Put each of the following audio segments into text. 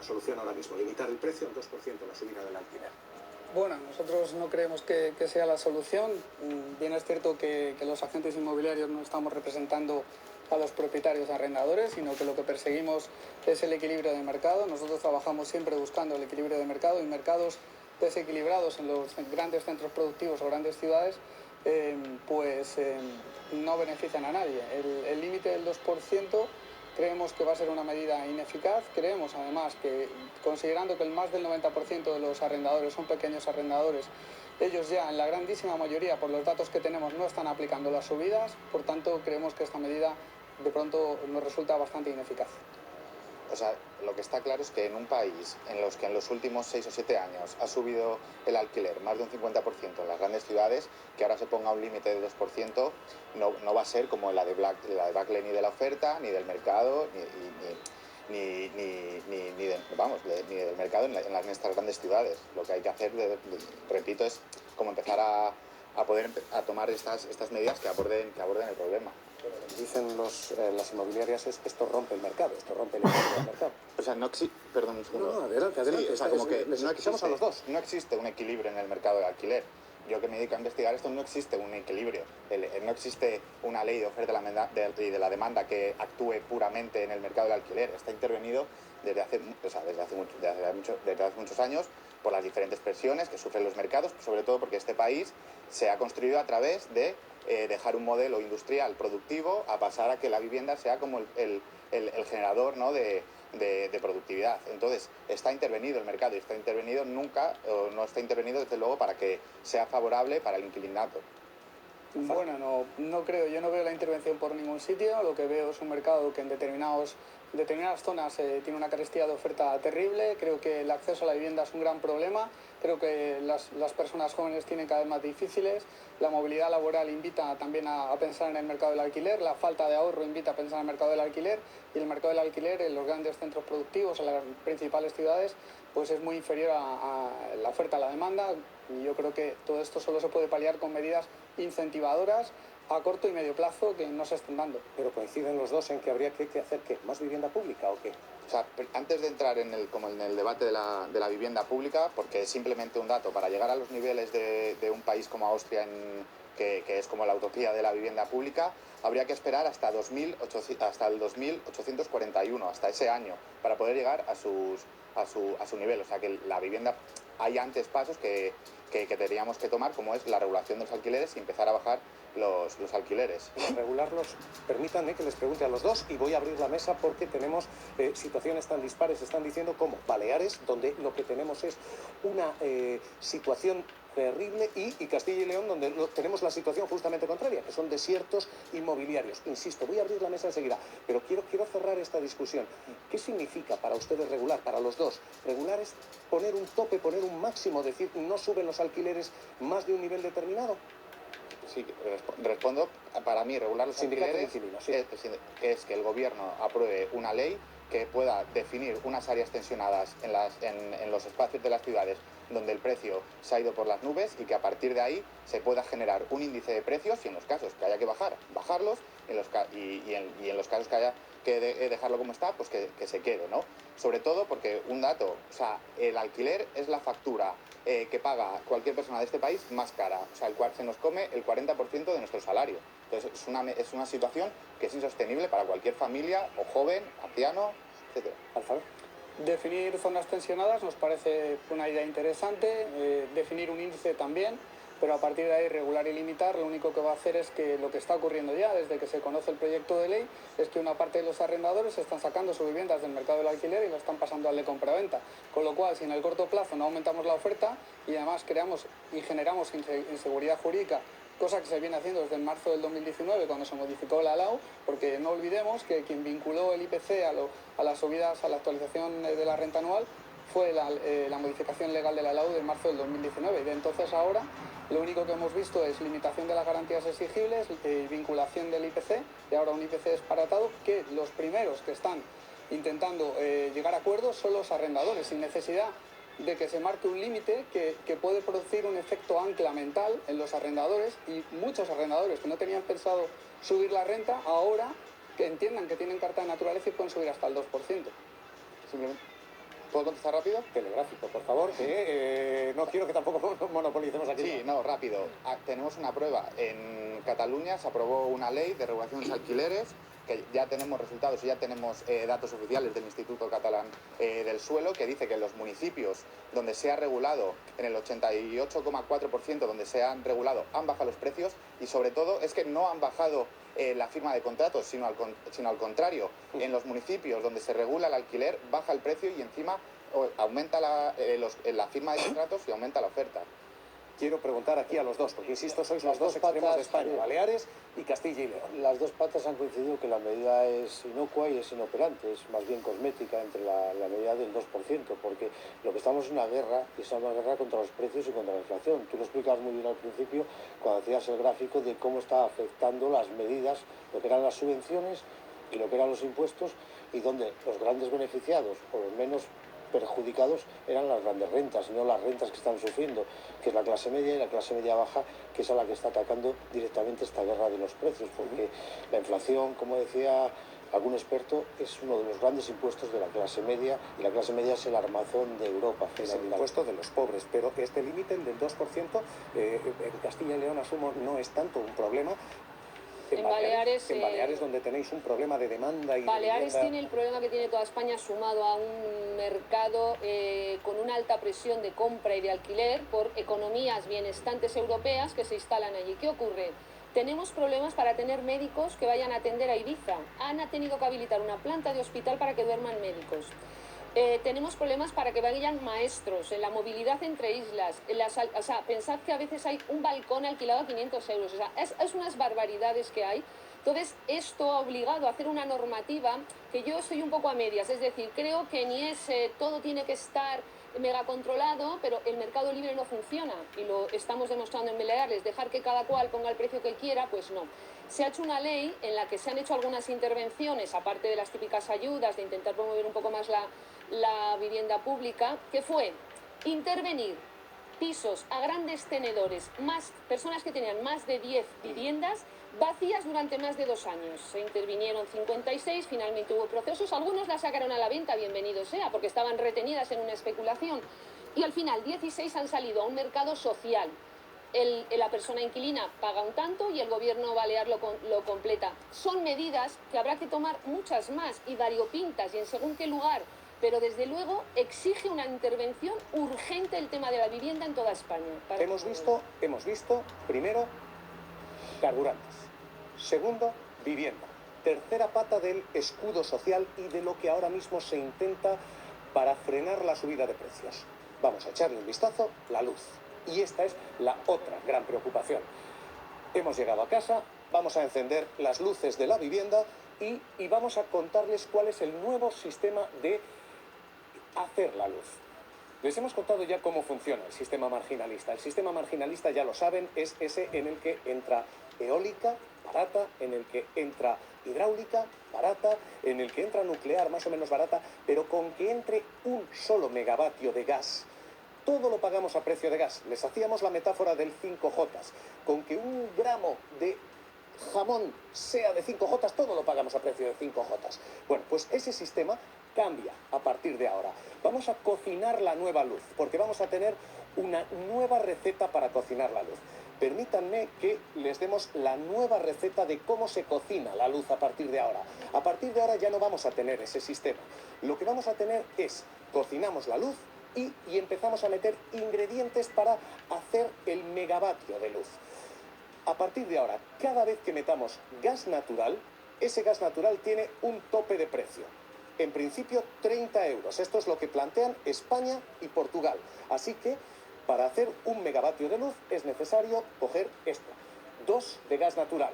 solución ahora mismo? Limitar el precio al 2% la subida del alquiler. Bueno, nosotros no creemos que sea la solución. Bien es cierto que los agentes inmobiliarios no estamos representando a los propietarios arrendadores, sino que lo que perseguimos es el equilibrio de mercado. Nosotros trabajamos siempre buscando el equilibrio de mercado, y mercados desequilibrados en los grandes centros productivos o grandes ciudades no benefician a nadie. El límite del 2% creemos que va a ser una medida ineficaz. Creemos además que, considerando que el más del 90% de los arrendadores son pequeños arrendadores, ellos ya en la grandísima mayoría, por los datos que tenemos, no están aplicando las subidas. Por tanto, creemos que esta medida de pronto nos resulta bastante ineficaz. O sea, lo que está claro es que en un país en los que en los últimos 6 o 7 años ha subido el alquiler más de un 50% en las grandes ciudades, que ahora se ponga un límite del 2%, no va a ser como la de Bacle ni de la oferta, ni del mercado, ni del mercado en nuestras grandes ciudades. Lo que hay que hacer, repito, es como empezar a tomar estas medidas que aborden el problema. Pero lo que dicen las inmobiliarias es que esto rompe el mercado, esto rompe el equilibrio del mercado. O sea, perdón un segundo. No, adelante. Sí, o sea, como que les escuchamos a los dos. No existe un equilibrio en el mercado de alquiler. Yo que me dedico a investigar esto, no existe un equilibrio. No existe una ley de oferta y de la demanda que actúe puramente en el mercado del alquiler. Está intervenido desde hace muchos años por las diferentes presiones que sufren los mercados, sobre todo porque este país se ha construido a través de dejar un modelo industrial productivo a pasar a que la vivienda sea como el generador, ¿no?, de productivididad. Entonces, está intervenido el mercado y está intervenido no está intervenido desde luego para que sea favorable para el inquilinato. Bueno, no creo, yo no veo la intervención por ningún sitio. Lo que veo es un mercado que en determinadas zonas tiene una carestía de oferta terrible. Creo que el acceso a la vivienda es un gran problema. Creo que las personas jóvenes tienen cada vez más difíciles. La movilidad laboral invita también a pensar en el mercado del alquiler. La falta de ahorro invita a pensar en el mercado del alquiler. Y el mercado del alquiler en los grandes centros productivos, en las principales ciudades, pues es muy inferior a la oferta a la demanda. Y yo creo que todo esto solo se puede paliar con medidas incentivadoras a corto y medio plazo que no se están dando. Pero coinciden los dos en que habría que hacer ¿qué? ¿Más vivienda pública o qué? O sea, antes de entrar en el debate de la vivienda pública, porque es simplemente un dato, para llegar a los niveles de un país como Austria, que es como la utopía de la vivienda pública, habría que esperar hasta el 2841, hasta ese año, para poder llegar a su nivel. O sea, que la vivienda, hay antes pasos que tendríamos que tomar, como es la regulación de los alquileres y empezar a bajar los alquileres. Regularlos, permítanme que les pregunte a los dos, y voy a abrir la mesa porque tenemos situaciones tan dispares. Están diciendo como Baleares, donde lo que tenemos es una situación terrible, y Castilla y León, donde tenemos la situación justamente contraria, que son desiertos inmobiliarios. Insisto, voy a abrir la mesa enseguida, pero quiero cerrar esta discusión. ¿Qué significa para ustedes regular, para los dos? Regular es poner un tope, poner un máximo, decir, no suben los alquileres más de un nivel determinado. Sí, respondo. Para mí, regular los alquileres sí. es que el gobierno apruebe una ley que pueda definir unas áreas tensionadas en los espacios de las ciudades donde el precio se ha ido por las nubes, y que a partir de ahí se pueda generar un índice de precios, y en los casos que haya que bajarlos, y en los casos que haya que dejarlo como está, pues que se quede, ¿no? Sobre todo porque, un dato, o sea, el alquiler es la factura que paga cualquier persona de este país más cara, o sea, el cual se nos come el 40% de nuestro salario. Entonces es una situación que es insostenible para cualquier familia, o joven, anciano, etc. Alfaro. Definir zonas tensionadas nos parece una idea interesante, definir un índice también, pero a partir de ahí regular y limitar lo único que va a hacer es que lo que está ocurriendo ya desde que se conoce el proyecto de ley es que una parte de los arrendadores están sacando sus viviendas del mercado del alquiler y lo están pasando al de compraventa, con lo cual, si en el corto plazo no aumentamos la oferta y además creamos y generamos inseguridad jurídica, cosa que se viene haciendo desde marzo del 2019, cuando se modificó la LAU, porque no olvidemos que quien vinculó el IPC a las subidas, a la actualización de la renta anual, fue la modificación legal de la LAU de marzo del 2019. Y de entonces a ahora, lo único que hemos visto es limitación de las garantías exigibles, vinculación del IPC, y ahora un IPC disparatado, que los primeros que están intentando llegar a acuerdos son los arrendadores, sin necesidad de que se marque un límite que puede producir un efecto ancla mental en los arrendadores, y muchos arrendadores que no tenían pensado subir la renta, ahora que entiendan que tienen carta de naturaleza y pueden subir hasta el 2%. Simplemente. ¿Puedo contestar rápido? Telegráfico, por favor, que no quiero que tampoco monopolicemos aquí. Sí, no, rápido. Tenemos una prueba. En Cataluña se aprobó una ley de regulación de los alquileres, que ya tenemos resultados y ya tenemos datos oficiales del Instituto Catalán del Suelo, que dice que en los municipios donde se ha regulado, en el 88,4% donde se han regulado, han bajado los precios, y sobre todo es que no han bajado la firma de contratos, sino al contrario. En los municipios donde se regula el alquiler, baja el precio y encima aumenta la firma de contratos y aumenta la oferta. Quiero preguntar aquí a los dos, porque insisto, sois los dos extremos de España, Baleares y Castilla y León. Las dos patas han coincidido que la medida es inocua y es inoperante, es más bien cosmética entre la medida del 2%, porque lo que estamos es una guerra, y es una guerra contra los precios y contra la inflación. Tú lo explicabas muy bien al principio cuando hacías el gráfico de cómo está afectando las medidas, lo que eran las subvenciones y lo que eran los impuestos, y donde los grandes beneficiados, o los menos perjudicados, eran las grandes rentas, no las rentas que están sufriendo, que es la clase media y la clase media baja, que es a la que está atacando directamente esta guerra de los precios, porque la inflación, como decía algún experto, es uno de los grandes impuestos de la clase media, y la clase media es el armazón de Europa. Es el impuesto de los pobres, pero este límite, el del 2%, en Castilla y León, asumo, no es tanto un problema. En Baleares, donde tenéis un problema de demanda y Baleares de tiene el problema que tiene toda España, sumado a un mercado con una alta presión de compra y de alquiler por economías bienestantes europeas que se instalan allí. ¿Qué ocurre? Tenemos problemas para tener médicos que vayan a atender a Ibiza. Han tenido que habilitar una planta de hospital para que duerman médicos. Tenemos problemas para que vayan maestros, en la movilidad entre islas. O sea, pensad que a veces hay un balcón alquilado a 500 euros. O sea, es unas barbaridades que hay. Entonces, esto ha obligado a hacer una normativa que yo estoy un poco a medias. Es decir, creo que ni todo tiene que estar mega controlado, pero el mercado libre no funciona. Y lo estamos demostrando en Baleares. Dejar que cada cual ponga el precio que quiera, pues no. Se ha hecho una ley en la que se han hecho algunas intervenciones, aparte de las típicas ayudas, de intentar promover un poco más la vivienda pública, que fue intervenir pisos a grandes tenedores, más personas que tenían más de 10 viviendas vacías durante más de 2 años. Se intervinieron 56, finalmente hubo procesos, algunos las sacaron a la venta, bienvenido sea, porque estaban retenidas en una especulación, y al final 16 han salido a un mercado social. La persona inquilina paga un tanto y el gobierno balear lo completa. Son medidas que habrá que tomar muchas más y variopintas y en según qué lugar, pero desde luego exige una intervención urgente el tema de la vivienda en toda España. Hemos visto, primero, carburantes. Segundo, vivienda. Tercera pata del escudo social y de lo que ahora mismo se intenta para frenar la subida de precios. Vamos a echarle un vistazo, la luz. Y esta es la otra gran preocupación. Hemos llegado a casa, vamos a encender las luces de la vivienda y vamos a contarles cuál es el nuevo sistema de hacer la luz. Les hemos contado ya cómo funciona el sistema marginalista. El sistema marginalista, ya lo saben, es ese en el que entra eólica, barata, en el que entra hidráulica, barata, en el que entra nuclear, más o menos barata, pero con que entre un solo megavatio de gas, todo lo pagamos a precio de gas. Les hacíamos la metáfora del 5J. Con que un gramo de jamón sea de 5J, todo lo pagamos a precio de 5J. Bueno, pues ese sistema cambia a partir de ahora. Vamos a cocinar la nueva luz, porque vamos a tener una nueva receta para cocinar la luz. Permítanme que les demos la nueva receta de cómo se cocina la luz a partir de ahora. A partir de ahora ya no vamos a tener ese sistema. Lo que vamos a tener es, cocinamos la luz y empezamos a meter ingredientes para hacer el megavatio de luz. A partir de ahora, cada vez que metamos gas natural, ese gas natural tiene un tope de precio. En principio, 30 euros. Esto es lo que plantean España y Portugal. Así que, para hacer un megavatio de luz, es necesario coger esto. 2 de gas natural.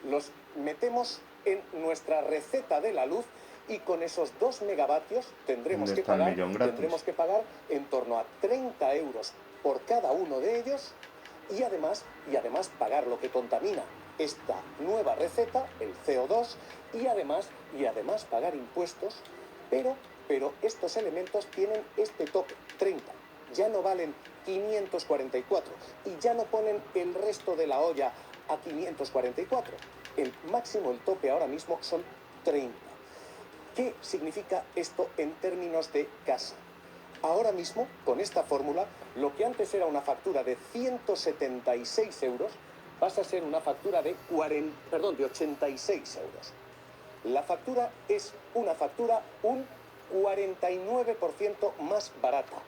Los metemos en nuestra receta de la luz y con esos 2 megavatios tendremos que pagar en torno a 30 euros por cada uno de ellos y además pagar lo que contamina esta nueva receta, el CO2, y además pagar impuestos, pero estos elementos tienen este tope, 30. Ya no valen 544 y ya no ponen el resto de la olla a 544. El máximo, el tope ahora mismo son 30. ¿Qué significa esto en términos de casa? Ahora mismo, con esta fórmula, lo que antes era una factura de 176 euros, pasa a ser una factura de 86 euros. La factura es una factura un 49% más barata.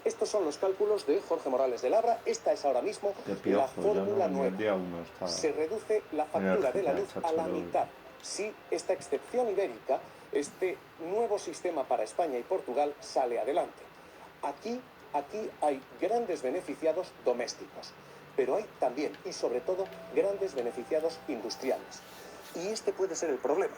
Estos son los cálculos de Jorge Morales de Labra. Esta es ahora mismo la fórmula nueva. Se reduce la factura de la luz a la mitad. Si esta excepción ibérica, este nuevo sistema para España y Portugal, sale adelante. Aquí hay grandes beneficiados domésticos, pero hay también y sobre todo grandes beneficiados industriales. Y este puede ser el problema.